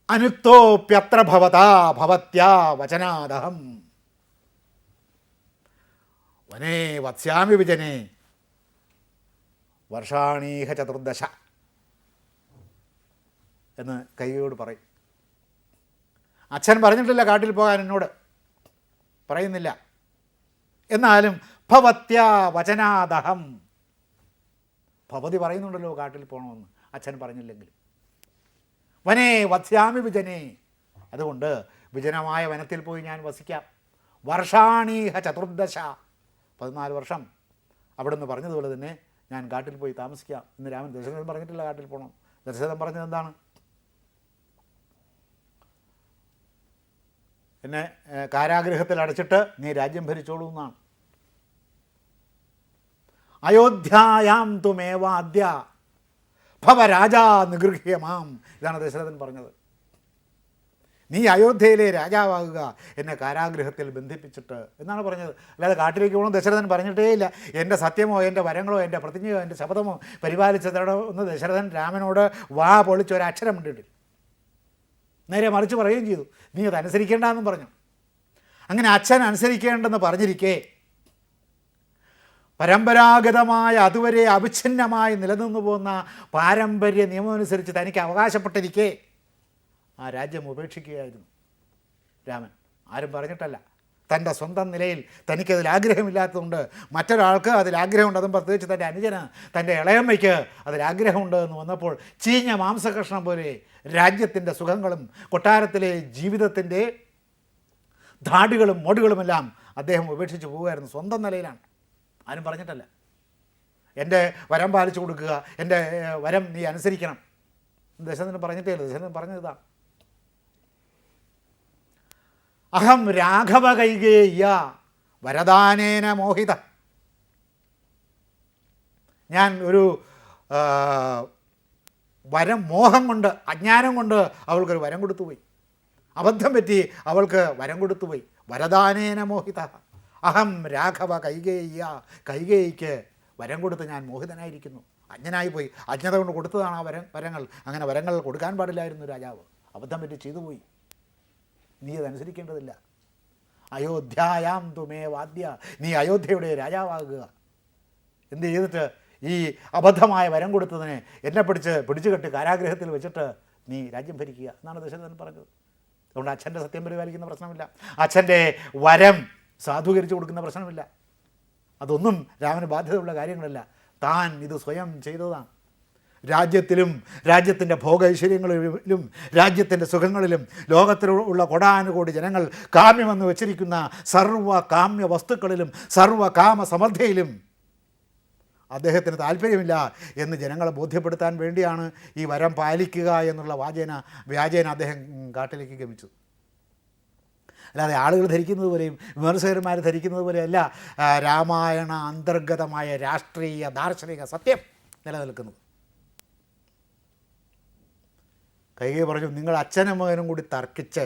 അനുക്തോപ്യത്ര ഭവതാ ഭവത്യാ വചനാദഹം വനേ വത്സ്യാമി വിജനേ വർഷാണീഹ ചതുർദശ എന്ന് കൈകയോട് പറയും. അച്ഛൻ പറഞ്ഞിട്ടില്ല കാട്ടിൽ പോകാൻ, എന്നോട് പറയുന്നില്ല. എന്നാലും ഭവത്യാ വചനാദഹം, ഭവതി പറയുന്നുണ്ടല്ലോ കാട്ടിൽ പോകണമെന്ന്, അച്ഛൻ പറഞ്ഞില്ലെങ്കിലും. വനേ വത്സ്യാമി വിജനേ, അതുകൊണ്ട് വിജനമായ വനത്തിൽ പോയി ഞാൻ വസിക്കാം. വർഷാണീഹ ചതുർദശ, 14 വർഷം അവിടുന്ന് പറഞ്ഞതുപോലെ തന്നെ ഞാൻ കാട്ടിൽ പോയി താമസിക്കാം എന്ന് രാമൻ. ദശരഥൻ പറഞ്ഞിട്ടില്ല കാട്ടിൽ പോകണം. ദശരഥൻ പറഞ്ഞത് എന്താണ്? എന്നെ കാരാഗൃഹത്തിൽ അടച്ചിട്ട് നീ രാജ്യം ഭരിച്ചോളൂ എന്നാണ്. അയോധ്യായാം തുമേവാദ്യ ഭവ രാജാ നിഗൃഹ്യമാം, ഇതാണ് ദശരഥൻ പറഞ്ഞത്. നീ അയോധ്യയിലെ രാജാവാകുക, എന്നെ കാരാഗൃഹത്തിൽ ബന്ധിപ്പിച്ചിട്ട് എന്നാണ് പറഞ്ഞത്. അല്ലാതെ കാട്ടിലേക്ക് പോകണം ദശരഥൻ പറഞ്ഞിട്ടേ ഇല്ല. എൻ്റെ സത്യമോ എൻ്റെ വരങ്ങളോ എൻ്റെ പ്രതിജ്ഞയോ എൻ്റെ ശപഥമോ പരിപാലിച്ചതോ എന്ന് ദശരഥൻ രാമനോട് വാ പൊളിച്ചൊരക്ഷരം ഇട്ടിട്ടില്ല. നേരെ മറിച്ച് പറയുകയും ചെയ്തു, നീ അത് അനുസരിക്കേണ്ടെന്നും പറഞ്ഞു. അങ്ങനെ അച്ഛൻ അനുസരിക്കേണ്ടെന്ന് പറഞ്ഞിരിക്കെ, പരമ്പരാഗതമായ അതുവരെ അവിഛിന്നമായി നിലനിന്നു പോകുന്ന പാരമ്പര്യ നിയമമനുസരിച്ച് തനിക്ക് അവകാശപ്പെട്ടിരിക്കെ ആ രാജ്യം ഉപേക്ഷിക്കുകയായിരുന്നു രാമൻ. ആരും പറഞ്ഞിട്ടല്ല. തൻ്റെ സ്വന്തം നിലയിൽ തനിക്കതിൽ ആഗ്രഹമില്ലാത്തതുകൊണ്ട് മറ്റൊരാൾക്ക് അതിലാഗ്രഹമുണ്ട്. അതും പ്രത്യേകിച്ച് തൻ്റെ അനുജന്, തൻ്റെ ഇളയമ്മയ്ക്ക് അതിലാഗ്രഹമുണ്ട് എന്ന് വന്നപ്പോൾ ചീഞ്ഞ മാംസകഷ്ണം പോലെ രാജ്യത്തിൻ്റെ സുഖങ്ങളും കൊട്ടാരത്തിലെ ജീവിതത്തിൻ്റെ ധാടുകളും മോടുകളുമെല്ലാം അദ്ദേഹം ഉപേക്ഷിച്ച് പോവുകയായിരുന്നു. സ്വന്തം നിലയിലാണ്, ആരും പറഞ്ഞിട്ടല്ല. എൻ്റെ വരം പാലിച്ചു കൊടുക്കുക, എൻ്റെ വരം നീ അനുസരിക്കണം, ദശരഥന് പറഞ്ഞിട്ടേ ഇല്ല. ദശരഥൻ പറഞ്ഞതാണ്, അഹം രാഘവ കൈകേയ്യ വരദാനേന മോഹിത. ഞാൻ ഒരു വരം, മോഹം കൊണ്ട്, അജ്ഞാനം കൊണ്ട് അവൾക്കൊരു വരം കൊടുത്തുപോയി. അബദ്ധം പറ്റി അവൾക്ക് വരം കൊടുത്തുപോയി. വരദാനേന മോഹിത അഹം രാഘവ കൈകേയ്യ, കൈകേയിക്ക് വരം കൊടുത്ത് ഞാൻ മോഹിതനായിരിക്കുന്നു. അജ്ഞനായി പോയി, അജ്ഞത കൊണ്ട് കൊടുത്തതാണ് ആ വരങ്ങൾ. അങ്ങനെ വരങ്ങൾ കൊടുക്കാൻ പാടില്ലായിരുന്നു രാജാവ്, അബദ്ധം പറ്റി ചെയ്തു പോയി. നീ അതനുസരിക്കേണ്ടതില്ല. അയോധ്യായാം തുമേ വാദ്യ, നീ അയോധ്യയുടെ രാജാവാകുക. എന്ത് ചെയ്തിട്ട്? ഈ അബദ്ധമായ വരം കൊടുത്തതിനെ എന്നെ പിടിച്ചു കെട്ടി കാരാഗ്രഹത്തിൽ വെച്ചിട്ട് നീ രാജ്യം ഭരിക്കുക എന്നാണ് ദശരഥൻ പറഞ്ഞത്. അതുകൊണ്ട് അച്ഛൻ്റെ സത്യം പരിപാലിക്കുന്ന പ്രശ്നമില്ല, അച്ഛൻ്റെ വരം സാധൂകരിച്ചു കൊടുക്കുന്ന പ്രശ്നമില്ല. അതൊന്നും രാമന് ബാധ്യതയുള്ള കാര്യങ്ങളല്ല. താൻ ഇത് സ്വയം ചെയ്തതാണ്. രാജ്യത്തിലും രാജ്യത്തിൻ്റെ ഭോഗൈശ്വര്യങ്ങളിലും രാജ്യത്തിൻ്റെ സുഖങ്ങളിലും ലോകത്തിലുള്ള കൊടാനുകോടി ജനങ്ങൾ കാമ്യമെന്ന് വച്ചിരിക്കുന്ന സർവ്വ കാമ്യ വസ്തുക്കളിലും സർവ്വകാമ സമൃദ്ധിയിലും അദ്ദേഹത്തിന് താല്പര്യമില്ല എന്ന് ജനങ്ങളെ ബോധ്യപ്പെടുത്താൻ വേണ്ടിയാണ് ഈ വരം പാലിക്കുക എന്നുള്ള വ്യാജേന അദ്ദേഹം കാട്ടിലേക്ക് ഗമിച്ചത്. അല്ലാതെ ആളുകൾ ധരിക്കുന്നത് പോലെയും വിമർശകന്മാർ ധരിക്കുന്നത് പോലെയല്ല രാമായണ അന്തർഗതമായ രാഷ്ട്രീയ ദാർശനിക സത്യം നിലനിൽക്കുന്നത്. കൈകേയി പറഞ്ഞു, നിങ്ങൾ അച്ഛനും മകനും കൂടി തർക്കിച്ച്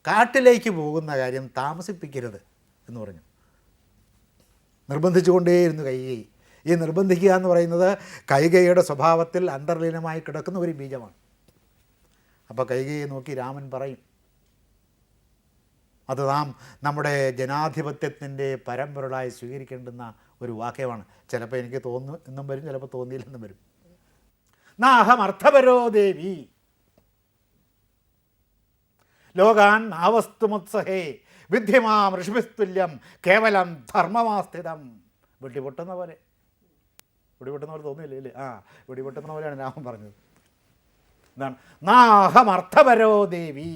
കാട്ടിലേക്ക് പോകുന്ന കാര്യം താമസിപ്പിക്കരുത് എന്ന് പറഞ്ഞു. നിർബന്ധിച്ചുകൊണ്ടേയിരുന്നു കൈകേയി. ഈ നിർബന്ധിക്കുക എന്ന് പറയുന്നത് കൈകേയിയുടെ സ്വഭാവത്തിൽ അന്തർലീനമായി കിടക്കുന്ന ഒരു ബീജമാണ്. അപ്പോൾ കൈകേയിയെ നോക്കി രാമൻ പറയും, അത് നമ്മുടെ ജനാധിപത്യത്തിൻ്റെ പരമ്പരകളായി സ്വീകരിക്കേണ്ടുന്ന ഒരു വാക്യമാണ്. ചിലപ്പോൾ എനിക്ക് തോന്നുന്നു എന്നും വരും, ചിലപ്പോൾ തോന്നിയില്ലെന്നും വരും. നാഹം അർത്ഥപരോ ദേവി ലോകാൻ ആവസ്തുമുത്സഹേ വിദ്യമാം ഋഷിഭിസ്തുല്യം കേവലം ധർമ്മമാസ്ഥിതം. വെടിപൊട്ടുന്ന പോലെ തോന്നിയില്ലേ ഇല്ലേ? വെടിപൊട്ടുന്ന പോലെയാണ് രാമൻ പറഞ്ഞത്. എന്താണ്? നാഹം അർത്ഥപരോ ദേവി,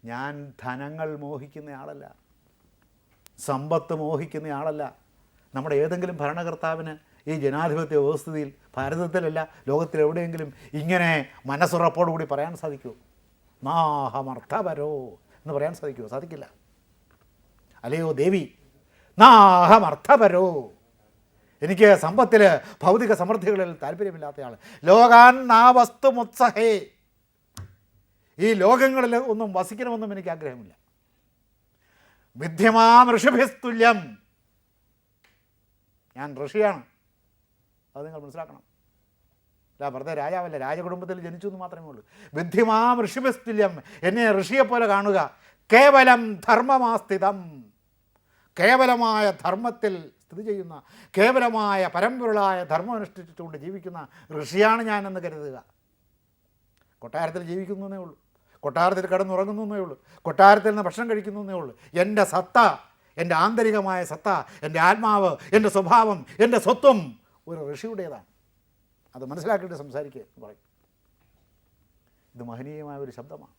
ഞാൻ ധനങ്ങൾ മോഹിക്കുന്ന ആളല്ല, സമ്പത്ത് മോഹിക്കുന്ന ആളല്ല. നമ്മുടെ ഏതെങ്കിലും ഭരണകർത്താവിന് ഈ ജനാധിപത്യ വ്യവസ്ഥിതിയിൽ ഭാരതത്തിലല്ല ലോകത്തിലെവിടെയെങ്കിലും ഇങ്ങനെ മനസ്സുറപ്പോടുകൂടി പറയാൻ സാധിക്കുമോ? നാഹമർത്ഥപരോ എന്ന് പറയാൻ സാധിക്കുമോ? സാധിക്കില്ല. അല്ലയോ ദേവി, നാഹമർത്ഥപരോ, എനിക്ക് സമ്പത്തിൽ ഭൗതിക സമൃദ്ധികളിൽ താല്പര്യമില്ലാത്തയാൾ. ലോകാൻ നാ വസ്തുമുത്സഹേ, ഈ ലോകങ്ങളിൽ ഒന്നും വസിക്കണമെന്നും എനിക്ക് ആഗ്രഹമില്ല. വിദ്യമാം ഋഷിഭിസ്തുല്യം, ഞാൻ ഋഷിയാണ്, അത് നിങ്ങൾ മനസ്സിലാക്കണം. അല്ല, വെറുതെ രാജാവല്ല, രാജകുടുംബത്തിൽ ജനിച്ചു എന്ന് മാത്രമേ ഉള്ളൂ. ബുദ്ധിമാം ഋഷിപസ്തുല്യം, എന്നെ ഋഷിയെപ്പോലെ കാണുക. കേവലം ധർമ്മമാസ്ഥിതം, കേവലമായ ധർമ്മത്തിൽ സ്ഥിതി ചെയ്യുന്ന, കേവലമായ പരമ്പൊരുളായ ധർമ്മം അനുഷ്ഠിച്ചുകൊണ്ട് ജീവിക്കുന്ന ഋഷിയാണ് ഞാനെന്ന് കരുതുക. കൊട്ടാരത്തിൽ ജീവിക്കുന്നേ ഉള്ളൂ, കൊട്ടാരത്തിൽ കിടന്നുറങ്ങുന്നേ ഉള്ളൂ, കൊട്ടാരത്തിൽ നിന്ന് ഭക്ഷണം കഴിക്കുന്നേ ഉള്ളൂ. എൻ്റെ സത്ത, എൻ്റെ ആന്തരികമായ സത്ത, എൻ്റെ ആത്മാവ്, എൻ്റെ സ്വഭാവം, എൻ്റെ സ്വത്വം ഒരു ഋഷിയുടേതാണ്. അത് മനസ്സിലാക്കിയിട്ട് സംസാരിക്കുക എന്ന് പറയും. ഇത് മഹനീയമായ ഒരു ശബ്ദമാണ്.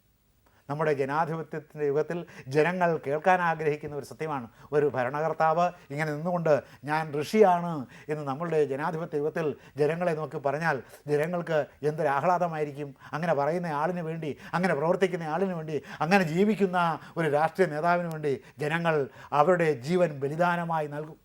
നമ്മുടെ ജനാധിപത്യത്തിൻ്റെ യുഗത്തിൽ ജനങ്ങൾ കേൾക്കാൻ ആഗ്രഹിക്കുന്ന ഒരു സത്യമാണ്. ഒരു ഭരണകർത്താവ് ഇങ്ങനെ നിന്നുകൊണ്ട് ഞാൻ ഋഷിയാണ് എന്ന് നമ്മളുടെ ജനാധിപത്യ യുഗത്തിൽ ജനങ്ങളെ നോക്കി പറഞ്ഞാൽ ജനങ്ങൾക്ക് എന്തൊരാഹ്ലാദമായിരിക്കും. അങ്ങനെ പറയുന്ന ആളിന് വേണ്ടി, അങ്ങനെ പ്രവർത്തിക്കുന്ന ആളിന് വേണ്ടി, അങ്ങനെ ജീവിക്കുന്ന ഒരു രാഷ്ട്രീയ നേതാവിന് വേണ്ടി ജനങ്ങൾ അവരുടെ ജീവൻ ബലിദാനമായി നൽകും.